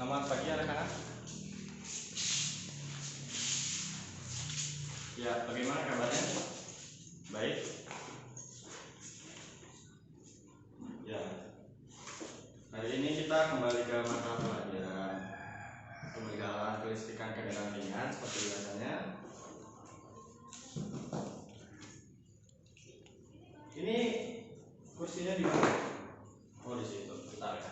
Selamat pagi anak-anak. Ya, bagaimana kabarnya? Baik. Ya. Hari ini kita kembali ke mata pelajaran pemeliharaan kelistrikan kendaraan ringan seperti biasanya. Ini kursinya di mana? Oh, di situ. Bentar ya.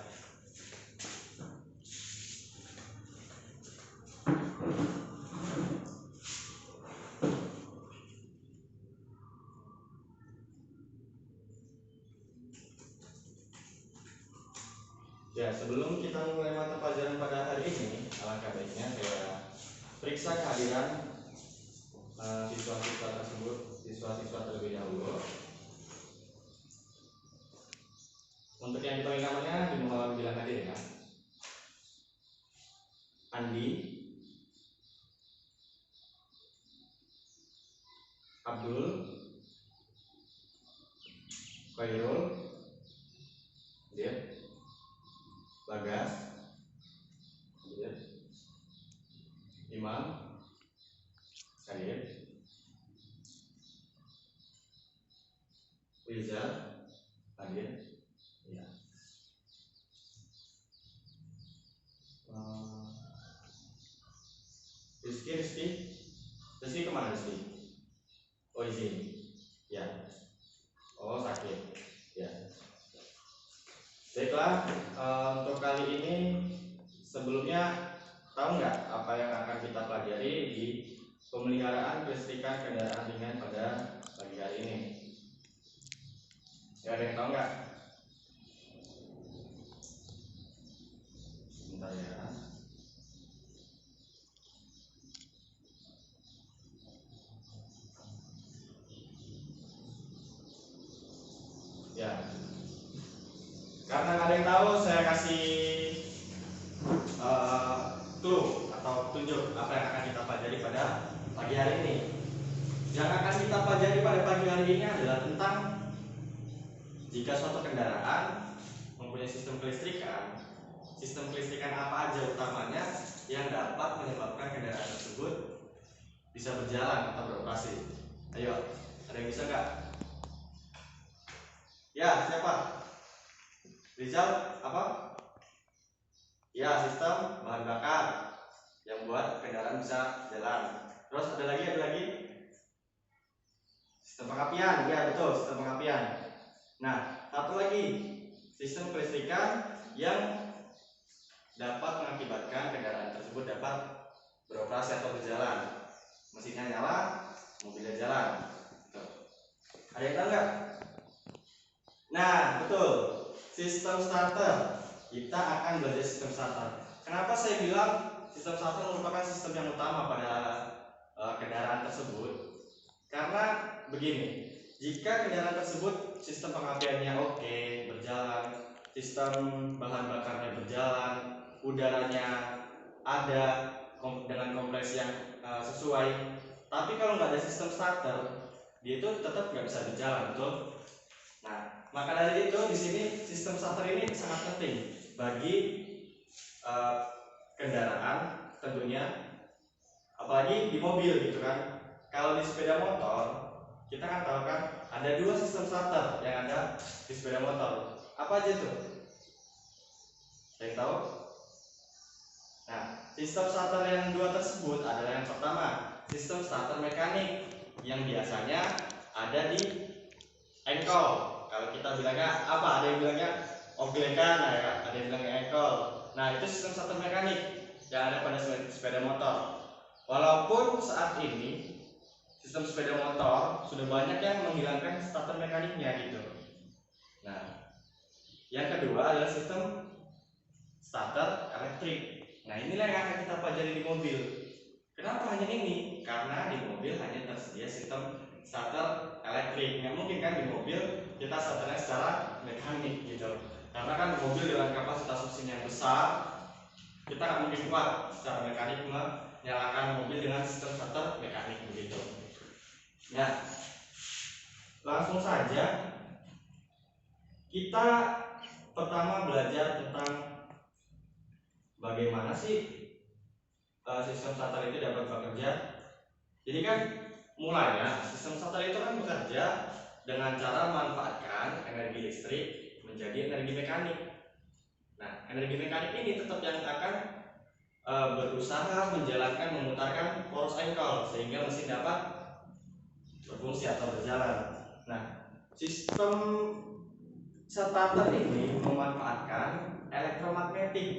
Ya, sebelum kita mulai mata pelajaran pada hari ini, alangkah baiknya saya periksa kehadiran siswa-siswa tersebut, siswa-siswa terlebih dahulu. Untuk yang ditulis namanya dimohon bilang hadir ya. Andi, Abdul, Khairul, Bagas, Imam, Syahid, Rizal, hadir. Ya. Rizky kemana Rizky? Oh, izin. Ya. Oh, sakit. Ya. Baiklah, untuk kali ini sebelumnya tahu nggak apa yang akan kita pelajari di pemeliharaan kelistrikan kendaraan ringan pada pagi hari ini? Ya, ada yang tahu nggak? Sebentar ya. Ya. Karena nggak ada yang tahu, saya kasih clue atau tunjuk apa yang akan kita pelajari pada pagi hari ini. Yang akan kita pelajari pada pagi hari ini adalah tentang jika suatu kendaraan mempunyai sistem kelistrikan apa aja utamanya yang dapat menyebabkan kendaraan tersebut bisa berjalan atau beroperasi. Ayo, ada yang bisa nggak? Ya, siapa? Rizal, apa? Ya, sistem bahan bakar yang buat kendaraan bisa jalan. Terus ada lagi sistem pengapian. Ya, betul, sistem pengapian. Nah, satu lagi, sistem kelistrikan yang dapat mengakibatkan kendaraan tersebut dapat beroperasi atau berjalan. Mesinnya nyala, mobilnya jalan. Tuh. Ada yang tahu nggak? Nah, betul, sistem starter. Kita akan belajar sistem starter. Kenapa saya bilang sistem starter merupakan sistem yang utama pada kendaraan tersebut? Karena begini, jika kendaraan tersebut sistem pengapiannya oke, berjalan, sistem bahan bakarnya berjalan, udaranya ada dengan kompres yang sesuai, tapi kalau nggak ada sistem starter, dia itu tetap nggak bisa berjalan, betul? Nah, maka dari itu di sini sistem starter ini sangat penting bagi kendaraan tentunya, apalagi di mobil gitu kan. Kalau di sepeda motor, kita kan tahu kan ada dua sistem starter yang ada di sepeda motor. Apa aja tuh? Ada yang tahu? Nah, sistem starter yang dua tersebut adalah yang pertama, sistem starter mekanik yang biasanya ada di engkol. Kalau kita bilangnya apa? Ada yang bilangnya oblekan, ada yang bilangnya engkol. Nah, itu sistem starter mekanik yang ada pada sepeda motor. Walaupun saat ini sistem sepeda motor sudah banyak yang menghilangkan starter mekaniknya gitu. Nah, yang kedua adalah sistem starter elektrik. Nah, inilah yang akan kita pelajari di mobil. Kenapa hanya ini? Karena di mobil hanya tersedia sistem starter elektrik. Nggak mungkin kan di mobil kita starternya secara mekanik gitu. Karena kan mobil dengan kapasitas mesin yang besar, kita nggak mungkin kuat secara mekanik menyalakan mobil dengan sistem starter mekanik begitu. Nah, langsung saja kita pertama belajar tentang bagaimana sih sistem starter itu dapat bekerja? Jadi kan mulanya sistem starter itu kan bekerja dengan cara memanfaatkan energi listrik menjadi energi mekanik. Nah, energi mekanik ini tetap yang akan berusaha menjalankan memutarkan poros engkol sehingga mesin dapat berfungsi atau berjalan. Nah, sistem starter ini memanfaatkan elektromagnetik.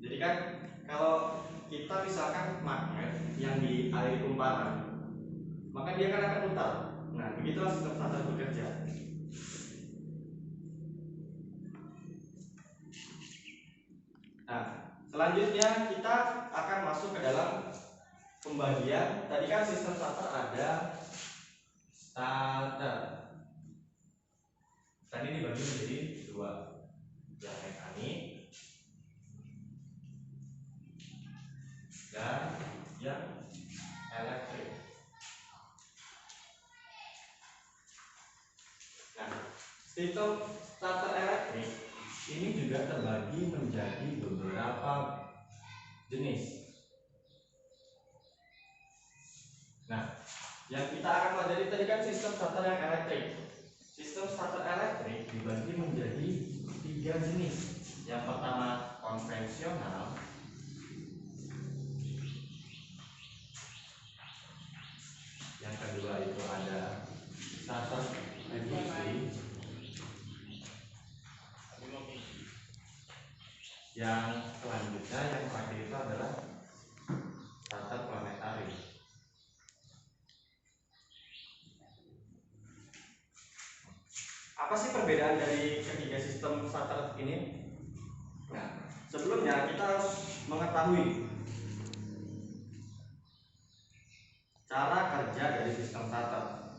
Jadi kan kalau kita misalkan magnet yang dialiri kumparan, maka dia akan putar. Nah, begitulah sistem starter bekerja. Nah, selanjutnya kita akan masuk ke dalam pembagian. Tadi kan sistem starter ada starter. Tadi dibagi menjadi dua, yang mekanik dan yang elektrik. Nah, sistem starter elektrik ini juga terbagi menjadi beberapa jenis. Nah, yang kita akan pelajari tadi kan sistem starter yang elektrik. Sistem starter elektrik dibagi menjadi 3 jenis. Yang pertama konvensional, yang kedua itu ada starter revolusi, yang selanjutnya yang terakhir itu adalah starter planetari. Apa sih perbedaan dari ketiga sistem starter ini? Nah, sebelumnya kita harus mengetahui cara kerja dari sistem starter.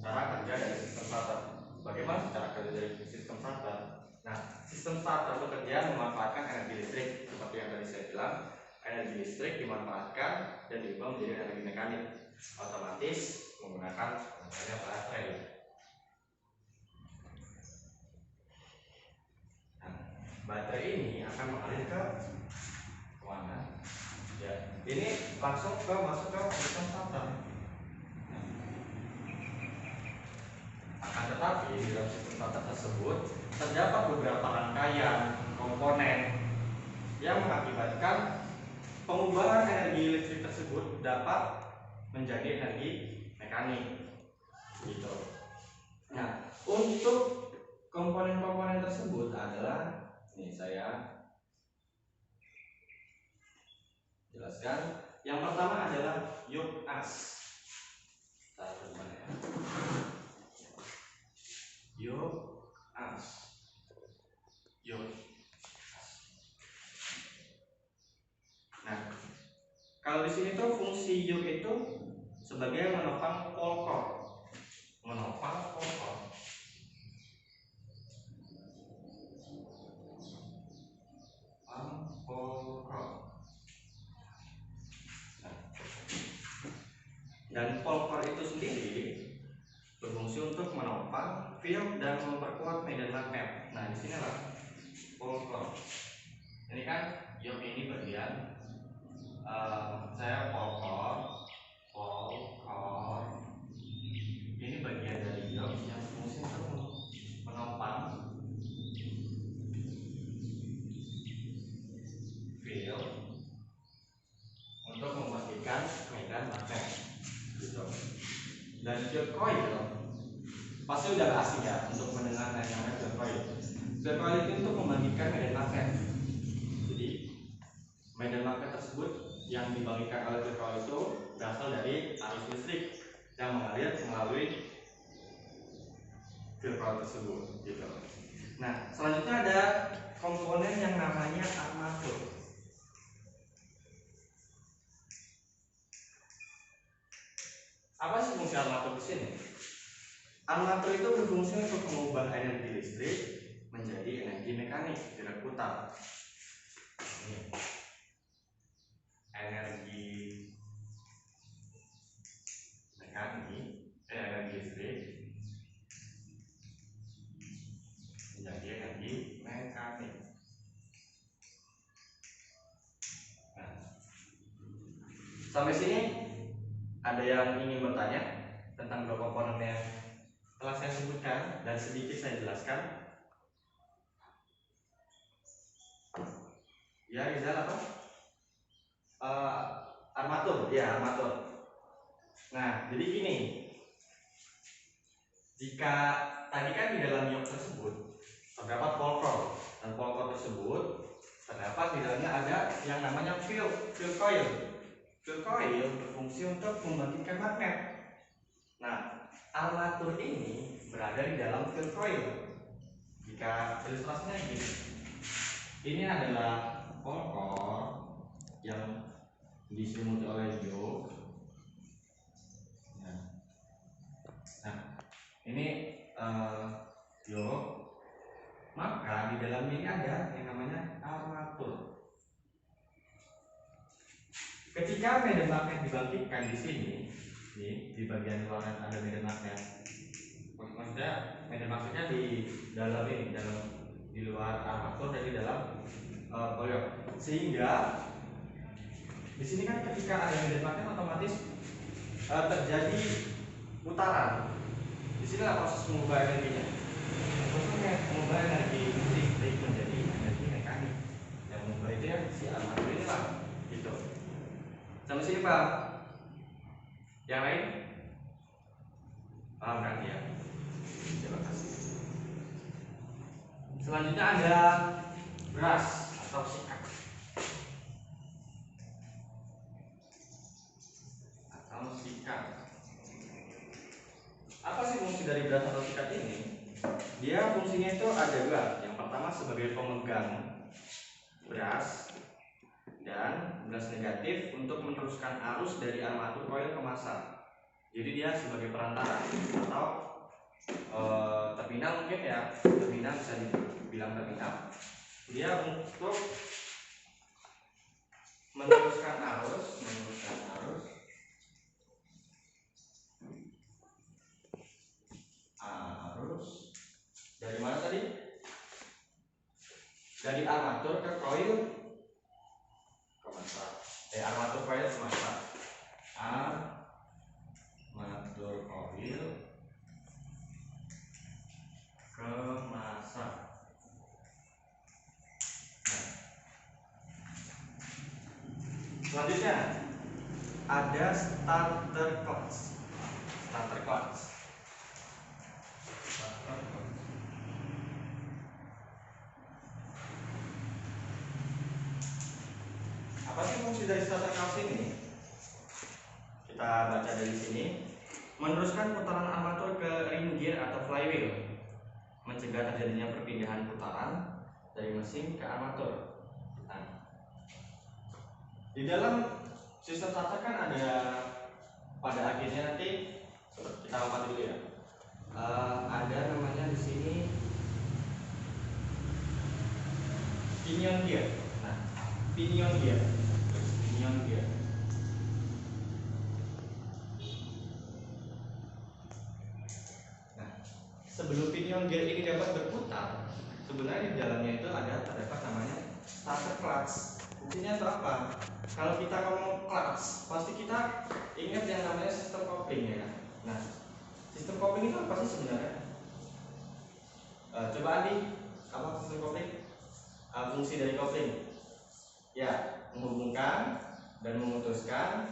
Cara kerja dari sistem starter. Bagaimana cara kerja dari sistem starter? Nah, sistem starter bekerja memanfaatkan energi listrik. Seperti yang tadi saya bilang, energi listrik dimanfaatkan dan diubah menjadi energi mekanik. Otomatis menggunakan misalnya baterai. Nah, baterai ini akan mengalir ke mana? Ya, ini langsung masuk ke sistem starter. Akan tetapi di dalam sistem starter tersebut terdapat beberapa rangkaian komponen yang mengakibatkan pengubahan energi listrik tersebut dapat menjadi energi mekanik. Gitu. Nah, untuk komponen-komponen tersebut adalah ini saya jelaskan. Yang pertama adalah ion as. Ion as. Ion. Nah, kalau di sini tuh fungsi ion itu sebagai menopang polkor. Menopang polkor. Dan polkor itu sendiri berfungsi untuk menopang field dan memperkuat medan magnet. Nah, di sinilah polkor. Ini kan ion ini bagian saya polkor ini bagian dari ion yang berfungsi untuk menopang field untuk mematikan medan magnet. Gitu. Dan field coil pasti udah asing ya untuk mendengar yang namanya field coil. Field coil itu untuk membagikan medan magnet. Jadi medan magnet tersebut yang dibagikan oleh field coil itu berasal dari arus listrik yang mengalir melalui field coil tersebut. Gitu. Nah, selanjutnya ada komponen yang namanya armatur. Apa sih fungsi armatur di sini? Armatur itu berfungsi untuk mengubah energi listrik menjadi energi mekanik gerak putar. Ini. Energi mekanik, energi listrik menjadi energi mekanik. Sampai sini ada yang ingin bertanya tentang dua komponen yang telah saya sebutkan dan sedikit saya jelaskan? Ya, Rizal apa? Armatur, ya armatur. Nah, jadi gini, jika tadi kan di dalam ion tersebut terdapat polkor, dan polkor tersebut terdapat di dalamnya ada yang namanya field coil. Field coil berfungsi untuk membangkitkan magnet. Nah, armatur ini berada di dalam field coil. Jika ilustrasinya gini, ini adalah polkor yang diselimuti oleh yoke. Nah, ini yoke. Maka di dalam ini ada yang namanya armatur. Ketika medan magnet dibangkitkan di sini, di bagian luar ada medan magnet. Maksudnya medan magnetnya di dalam ini, di luar armatur dan di dalam koil. Sehingga di sini kan ketika ada medan magnet otomatis terjadi putaran. Di sini lah proses mengubah energinya. Proses mengubah energi listrik menjadi energi mekanik. Yang mengubah itu ya si armatur ini lah, gitu. Sampai sini paham? Yang lain? Paham kan ya? Terima kasih. Selanjutnya ada brush atau sikat. Apa sih fungsi dari brush atau sikat ini? Dia fungsinya itu ada dua. Yang pertama sebagai pemegang brush, dan brush negatif untuk meneruskan arus dari armatur koil ke massa. Jadi dia sebagai perantara atau terminal, mungkin ya, terminal bisa dibilang terminal. Dia untuk meneruskan arus dari mana tadi? Dari armatur ke koil ke massa. Armatur koil ke massa. Armatur koil ke massa. Nah, selanjutnya ada starter clutch. Starter clutch. Apa sih fungsi dari starter clutch ini? Kita baca dari sini. Meneruskan putaran armatur ke ring gear atau flywheel, mencegah terjadinya perpindahan putaran dari mesin ke armatur. Nah, di dalam sistem starter kan ada pada akhirnya nanti, kita lompat dulu ya. Ada namanya di sini pinion gear. Nah, pinion gear. Nah, sebelum pinion gear ini dapat berputar, sebenarnya di dalamnya itu terdapat namanya starter clutch. Fungsinya itu apa? Kalau kita ngomong clutch, pasti kita ingat yang namanya sistem kopling ya kan? Nah, sistem kopling itu apa sih sebenarnya? Coba Andi, apa sistem kopling? Fungsi dari kopling? Ya, menghubungkan dan memutuskan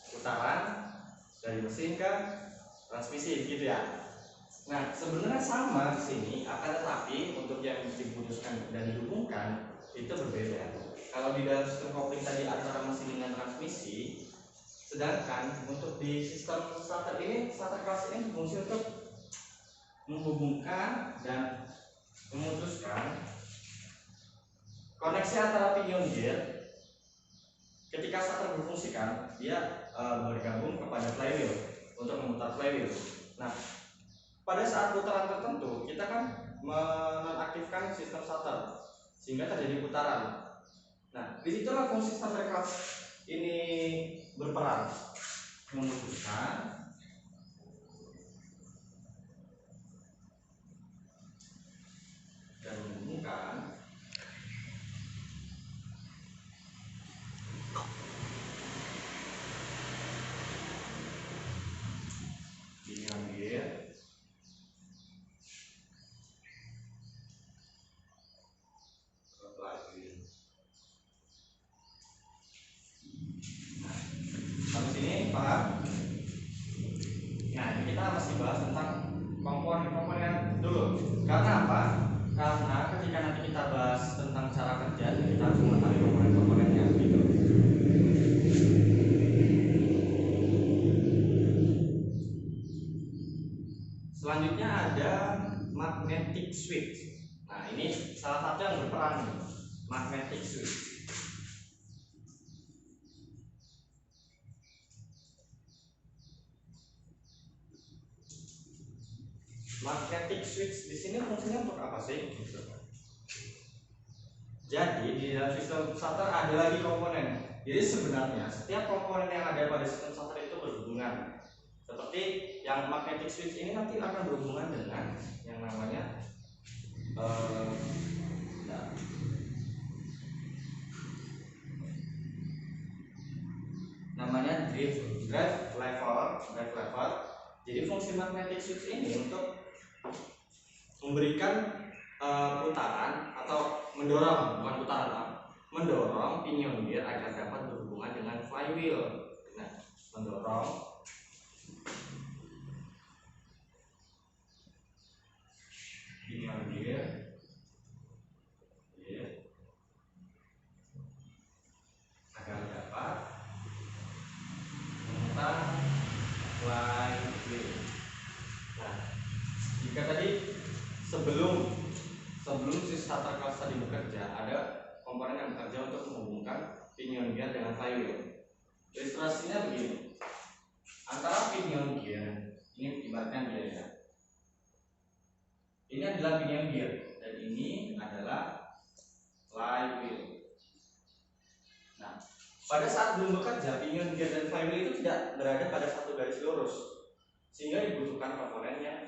putaran dari mesin ke transmisi, gitu ya. Nah, sebenarnya sama di sini, akan tetapi untuk yang diputuskan dan dihubungkan itu berbeda. Kalau di dalam sistem kopling tadi antara mesin dengan transmisi, sedangkan untuk di sistem starter ini, starter clutch ini berfungsi untuk menghubungkan dan memutuskan koneksi antara pinion gear. Ketika starter berfungsikan, dia bergabung kepada flywheel untuk memutar flywheel. Nah, pada saat putaran tertentu, kita kan menonaktifkan sistem starter sehingga terjadi putaran. Nah, disitulah fungsi starter clutch ini berperan, memutuskan dan menghubungkan kita bahas tentang cara kerja, kita harus mengetahui komponen-komponennya gitu. Selanjutnya ada magnetic switch. Nah, ini salah satu yang berperan nih, magnetic switch. Magnetic switch di sini fungsinya untuk apa sih? Jadi di dalam sistem starter ada lagi komponen. Jadi sebenarnya setiap komponen yang ada pada sistem starter itu berhubungan. Seperti yang magnetic switch ini nanti akan berhubungan dengan yang namanya drive lever. Jadi fungsi magnetic switch ini untuk memberikan putaran atau mendorong, bukan putaran, mendorong pinion gear agar dapat berhubungan dengan flywheel. Nah, mendorong pinion gear agar dapat memutar flywheel. Nah, jika tadi sebelum si starter class tadi bekerja, ada komponen yang bekerja untuk menghubungkan pinion gear dengan flywheel. Ilustrasinya begini. Antara pinion gear, ini ibaratkan gear ya. Ini adalah pinion gear dan ini adalah flywheel. Nah, pada saat belum bekerja, pinion gear dan flywheel itu tidak berada pada satu garis lurus, sehingga dibutuhkan komponen yang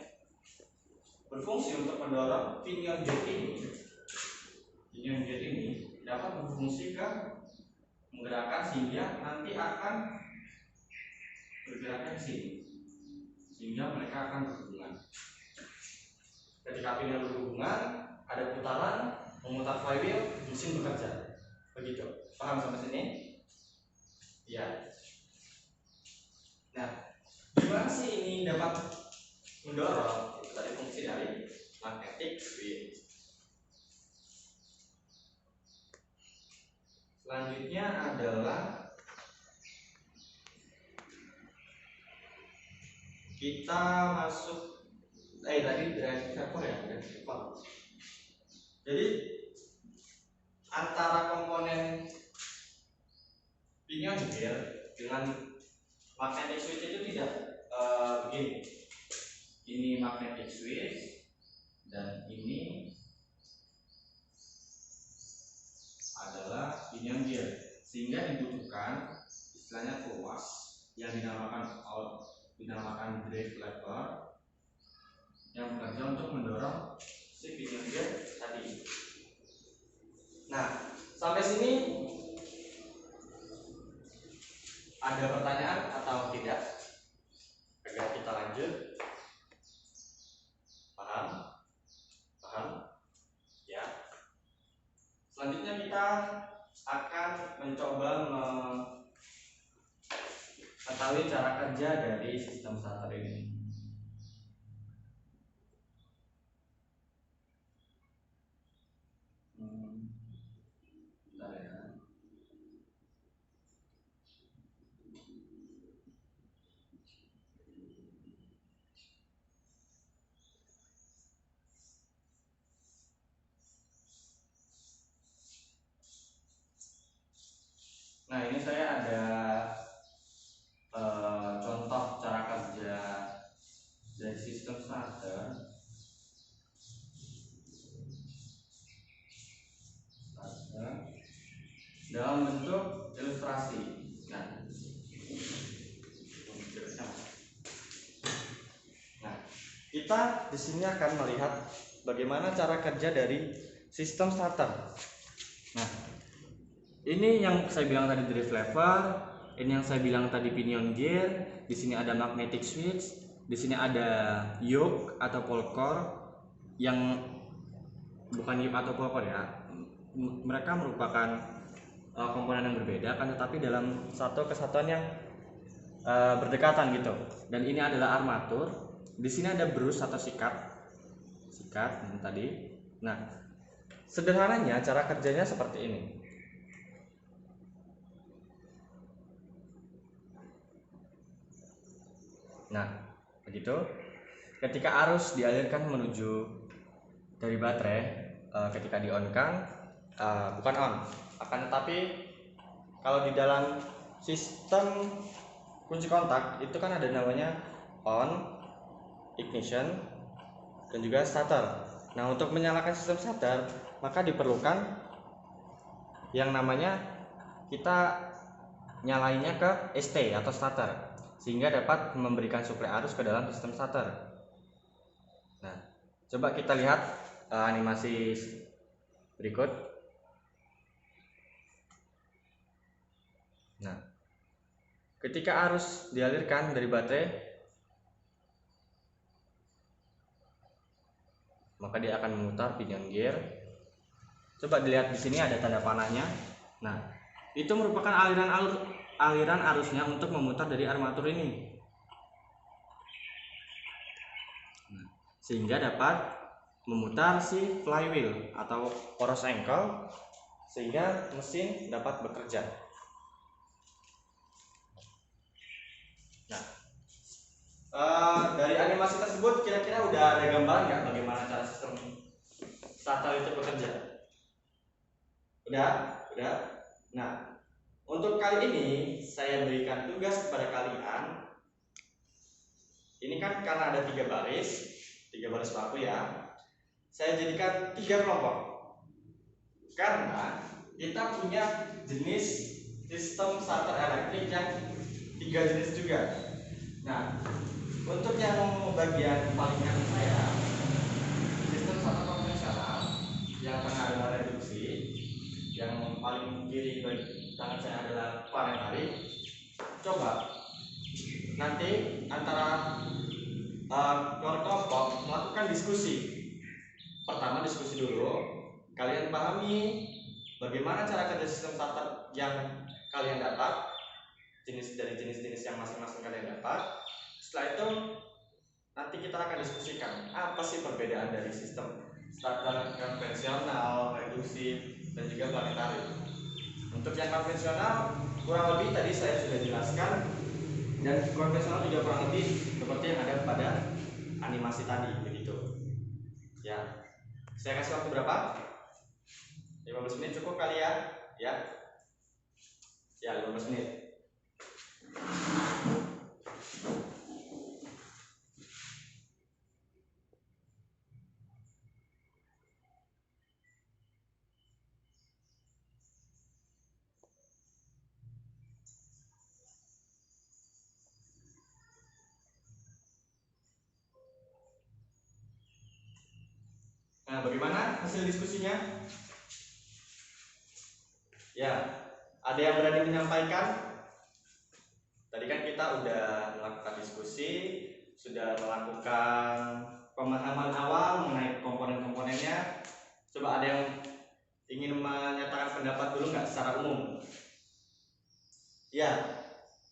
berfungsi untuk mendorong pinion gear ini dapat berfungsi ke menggerakkan sehingga nanti akan bergeraknya ke sini, sehingga mereka akan berhubungan. Ketika pinion berhubungan, ada putaran memutar flywheel, mesin bekerja. Begitu. Paham sampai sini? Ya. Nah, gimana sih ini dapat mendorong? Itu tadi fungsi dari magnetic switch. Selanjutnya adalah kita masuk tadi drive lever ya, Jadi antara komponen pinion gear dengan magnetic switch itu tidak begini. Ini magnetic switch dan ini adalah pinion gear, sehingga dibutuhkan istilahnya tuas yang dinamakan drive lever yang bekerja untuk mendorong si pinion gear tadi. Nah, sampai sini ada pertanyaan atau tidak? Agar kita lanjut. Paham? Ya. Selanjutnya kita akan mencoba mengetahui cara kerja dari sistem starter ini. Bentar ya. Nah, ini saya ada contoh cara kerja dari sistem starter dalam bentuk ilustrasi. Nah, kita di sini akan melihat bagaimana cara kerja dari sistem starter. Nah, ini yang saya bilang tadi drive lever, ini yang saya bilang tadi pinion gear, di sini ada magnetic switch, di sini ada yoke atau pole core yang bukan yoke atau pole core ya. Mereka merupakan komponen yang berbeda kan, tetapi dalam satu kesatuan yang berdekatan gitu. Dan ini adalah armatur. Di sini ada brush atau sikat tadi. Nah, sederhananya cara kerjanya seperti ini. Nah, begitu. Ketika arus dialirkan menuju dari baterai, ketika di on kan bukan on, akan tetapi kalau di dalam sistem kunci kontak itu kan ada namanya on, ignition, dan juga starter. Nah, untuk menyalakan sistem starter maka diperlukan yang namanya kita nyalainnya ke ST atau starter sehingga dapat memberikan suplai arus ke dalam sistem starter. Nah, coba kita lihat animasi berikut. Nah, ketika arus dialirkan dari baterai, maka dia akan memutar pinion gear. Coba dilihat di sini ada tanda panahnya. Nah, itu merupakan aliran arusnya untuk memutar dari armatur ini. Nah, sehingga dapat memutar si flywheel atau poros engkol sehingga mesin dapat bekerja. Nah, dari animasi tersebut kira-kira udah ada gambaran nggak bagaimana cara sistem starter itu bekerja? Udah? Nah, untuk kali ini saya berikan tugas kepada kalian. Ini kan karena ada 3 baris baku ya. Saya jadikan 3 kelompok. Karena kita punya jenis sistem starter elektrik yang 3 jenis juga. Nah, untuk yang bagian paling kanan saya, sistem starter konvensional yang tengah adalah reduksi, yang paling kiri tangan saya adalah planetari. Coba nanti antara kelompok melakukan diskusi. Pertama diskusi dulu, kalian pahami bagaimana cara kerja sistem starter yang kalian dapat, jenis yang masing-masing kalian dapat. Setelah itu nanti kita akan diskusikan apa sih perbedaan dari sistem starter konvensional, reduksi, dan juga planetari. Untuk yang konvensional kurang lebih tadi saya sudah jelaskan, dan konvensional juga kurang lebih seperti yang ada pada animasi tadi begitu. Ya, saya kasih waktu berapa? 15 menit cukup kali ya? Ya, 15 menit. Nah, bagaimana hasil diskusinya? Ya, ada yang berani menyampaikan? Tadi kan kita udah melakukan diskusi, sudah melakukan pemahaman awal mengenai komponen-komponennya. Coba ada yang ingin menyatakan pendapat dulu nggak secara umum? Ya,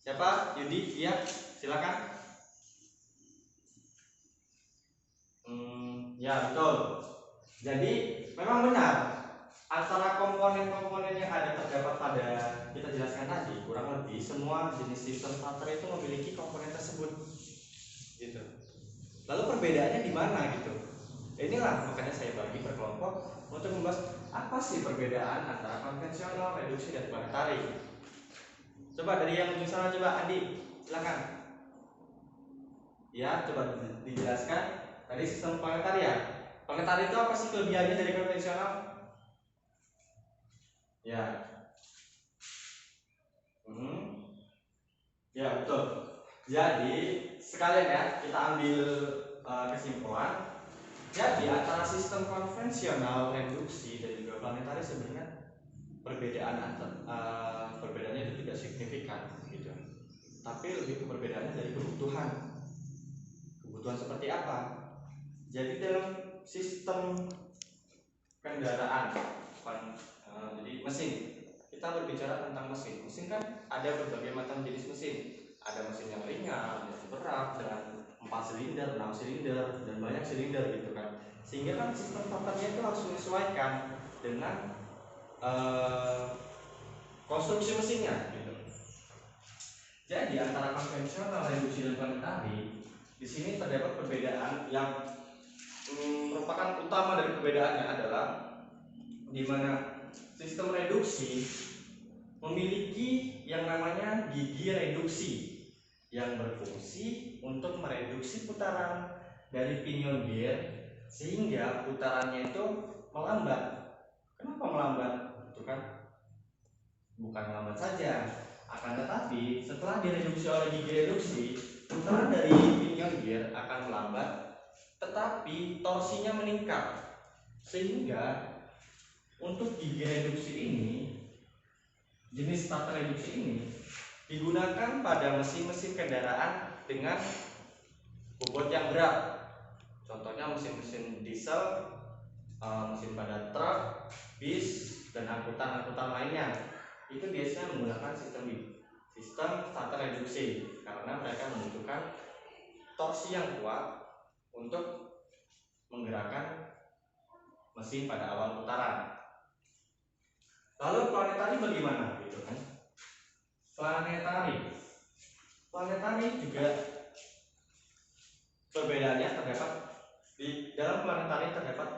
siapa? Yudi? Iya, silakan. Ya, betul. Jadi memang benar antara komponen-komponen yang ada terdapat pada kita jelaskan tadi, kurang lebih semua jenis sistem starter itu memiliki komponen tersebut gitu. Lalu perbedaannya di mana gitu? Inilah makanya saya bagi per kelompok untuk membahas apa sih perbedaan antara konvensional, reduksi, dan planetari. Coba dari yang ujung sana, coba Andi, silakan. Ya, coba dijelaskan tadi sistem planetari ya. Planetari itu apa sih kelebihannya dari konvensional? Ya. Ya, betul. Jadi sekalian ya kita ambil kesimpulan. Jadi antara sistem konvensional, reduksi, dan juga planetari sebenarnya perbedaannya itu tidak signifikan gitu. Tapi lebih ke perbedaannya dari kebutuhan. Kebutuhan seperti apa? Jadi dalam sistem kendaraan, jadi mesin, kita berbicara tentang mesin. Mesin kan ada berbagai macam jenis mesin. Ada mesin yang ringan, yang berat, dengan 4 silinder, 6 silinder, dan banyak silinder gitu kan. Sehingga kan sistem starternya itu harus menyesuaikan dengan konstruksi mesinnya gitu. Jadi antara konvensional, reduksi dan planetari di sini terdapat perbedaan yang merupakan utama dari perbedaannya adalah di mana sistem reduksi memiliki yang namanya gigi reduksi yang berfungsi untuk mereduksi putaran dari pinion gear sehingga putarannya itu melambat. Kenapa melambat? Itu kan bukan melambat saja, akan tetapi setelah direduksi oleh gigi reduksi, putaran dari pinion gear akan melambat, tetapi torsinya meningkat. Sehingga untuk gigi reduksi ini, jenis starter reduksi ini digunakan pada mesin-mesin kendaraan dengan bobot yang berat. Contohnya mesin-mesin diesel, mesin pada truk, bis, dan angkutan-angkutan lainnya. Itu biasanya menggunakan sistem starter reduksi karena mereka membutuhkan torsi yang kuat untuk menggerakkan mesin pada awal putaran. Lalu planetari bagaimana gitu kan? Planetari juga perbedaannya terdapat di dalam planetari terdapat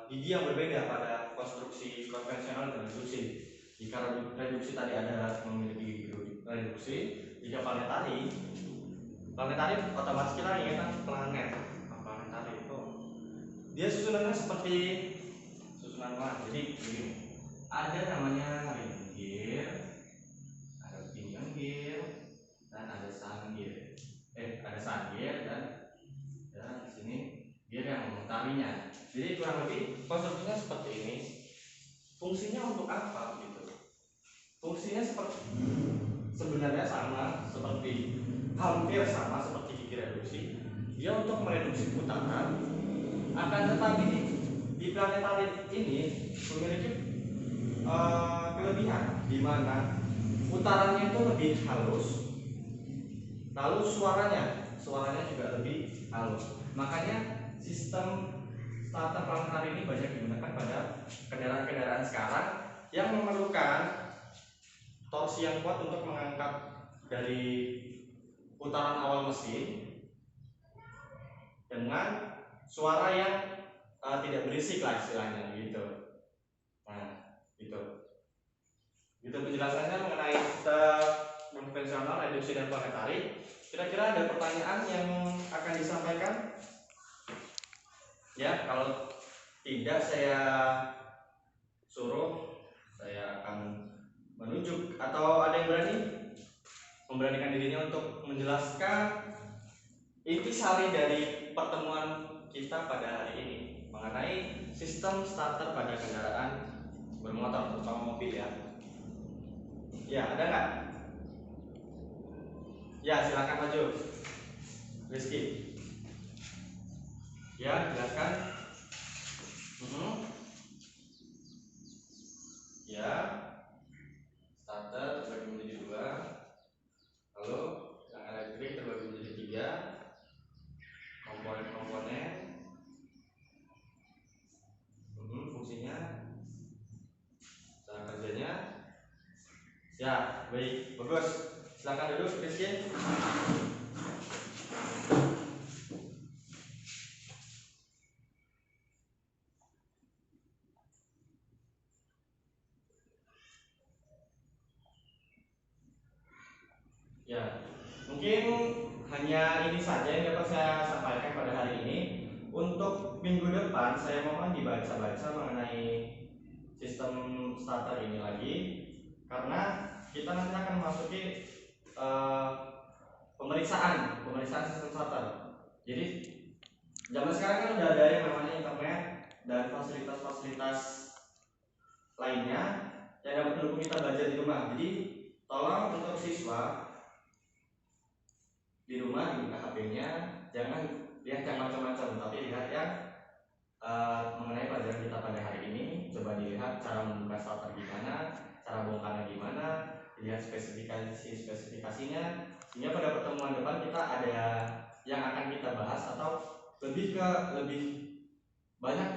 gigi yang berbeda pada konstruksi konvensional dan reduksi. Jika reduksi tadi ada memiliki gigi reduksi, jika planetari otomatis kita ingatkan planet. Planetari itu dia susunannya seperti susunan planet. Jadi begini, ada namanya ring gear, ada pinion gear, dan ada sun gear. Ada sun gear dan di sini gear yang memutarinya. Jadi kurang lebih konstruksinya seperti ini. Fungsinya untuk apa gitu? Fungsinya sebenarnya hampir sama seperti gigi reduksi. Dia untuk mereduksi putaran. Akan tetapi di planetari ini memiliki kelebihan di mana putarannya itu lebih halus, lalu suaranya juga lebih halus. Makanya sistem starter planetari ini banyak digunakan pada kendaraan-kendaraan sekarang yang memerlukan torsi yang kuat untuk mengangkat dari putaran awal mesin dengan suara yang tidak berisik lah istilahnya gitu. Nah, gitu penjelasannya mengenai konvensional, reduksi dan planetari. Kira-kira ada pertanyaan yang akan disampaikan? Ya, kalau tidak saya akan menunjuk, atau ada yang memberanikan dirinya untuk menjelaskan intisari dari pertemuan kita pada hari ini mengenai sistem starter pada kendaraan bermotor terutama mobil ya. Ya, ada nggak? Ya, silakan maju, Rizky. Ya, jelaskan. Ya, starter terbagi menjadi 2. Lalu yang elektrik terbagi menjadi 3. Komponen-komponen. Fungsinya, cara kerjanya. Ya, baik, bagus. Silakan duduk, Rizky. Ya, mungkin hanya ini saja yang dapat saya sampaikan pada hari ini. Untuk minggu depan saya mohon dibaca-baca mengenai sistem starter ini lagi, karena kita nanti akan memasuki pemeriksaan sistem starter. Jadi zaman sekarang kan udah ada yang namanya internet dan fasilitas-fasilitas lainnya yang dapat mendukung kita belajar di rumah. Jadi tolong untuk siswa di rumah dibuka HP-nya, jangan lihat yang macam-macam, tapi lihat yang mengenai pelajaran kita pada hari ini. Coba dilihat cara membuka starter gimana, cara bongkarnya gimana, lihat spesifikasinya, sehingga pada pertemuan depan kita ada yang akan kita bahas atau lebih banyak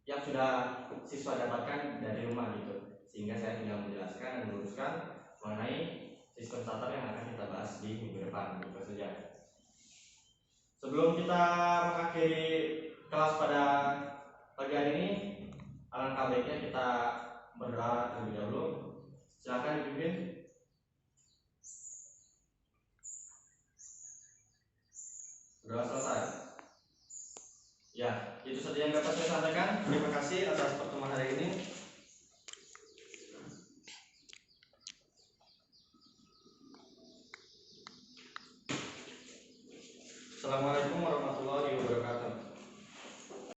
yang sudah siswa dapatkan dari rumah gitu, sehingga saya tinggal menjelaskan dan meluruskan mengenai sistem starter yang akan kita bahas di minggu depan. Itu saja. Sebelum kita mengakhiri kelas pada pagi hari ini, alangkah baiknya kita berdoa terlebih dahulu. Silakan dipimpin. Berdoa selesai. Ya, itu saja yang dapat saya sampaikan. Terima kasih atas pertemuan hari ini. Assalamualaikum warahmatullahi wabarakatuh.